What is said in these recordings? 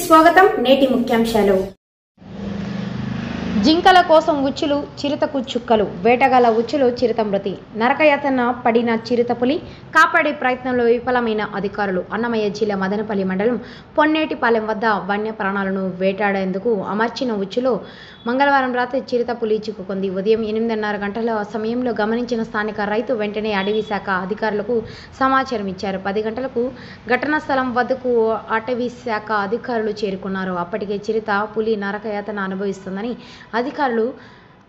స్వాగతం. నేటి ముఖ్యాంశాలు. జింకల కోసం ఉచ్చులు, చిరుతకు చుక్కలు. వేటగాల ఉచ్చులు, చిరుత మృతి. నరకయాతన పడిన చిరుతపులి కాపాడే ప్రయత్నంలో విఫలమైన అధికారులు. అన్నమయ్య జిల్లా మదనపల్లి మండలం పొన్నేటిపాలెం వద్ద వన్య ప్రాణాలను వేటాడేందుకు అమర్చిన ఉచ్చులో మంగళవారం రాత్రి చిరుతపులి చిక్కుకుంది. ఉదయం 8:30 గంటల సమయంలో గమనించిన స్థానిక రైతు వెంటనే అటవీ శాఖ అధికారులకు సమాచారం ఇచ్చారు. 10 గంటలకు ఘటనా స్థలం వద్దకు అటవీ శాఖ అధికారులు చేరుకున్నారు. అప్పటికే చిరుత పులి నరకయాతన అనుభవిస్తుందని అధికారులు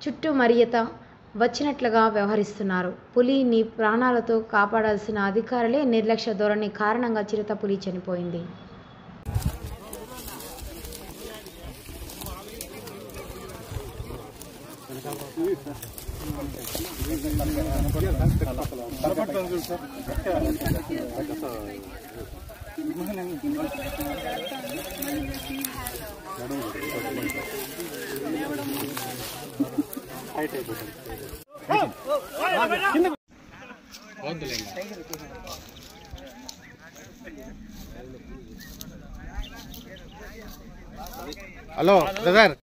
చుట్టుమరియత వచ్చినట్లుగా వ్యవహరిస్తున్నారు. పులిని ప్రాణాలతో కాపాడాల్సిన అధికారులే నిర్లక్ష్య ధోరణి కారణంగా చిరుత పులి చనిపోయింది. హలో బ్రదర్,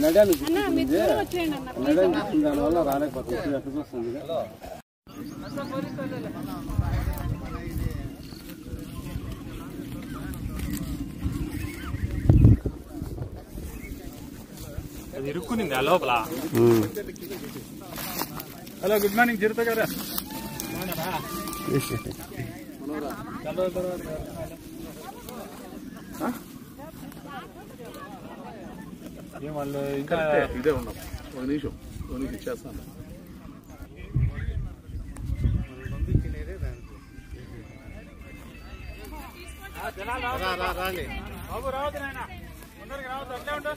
నడ్యాన్ని దానివల్ల రాలేకపోతుంది. ఎట్లా చూస్తుంది అది ఇరుక్కునింది ఆ లోపల. హలో, గుడ్ మార్నింగ్ చిరుత గారా. వాళ్ళు ఇంకా ఇదే ఉన్నాం. ఒక నిమిషం ఇచ్చేస్తాను. బాబు రావద్దు నాయన, ముందరికి రావద్దు, అట్లే ఉండు.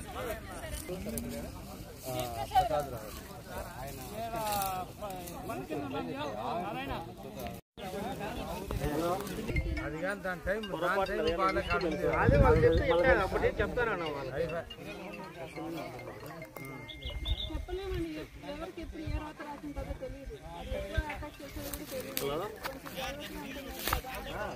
అది కానీ దాని టైం చెప్తానన్నా చెప్పలేమండి. ఎవరికి ఎప్పుడు ఏ రాత రాసిందో తెలియదు.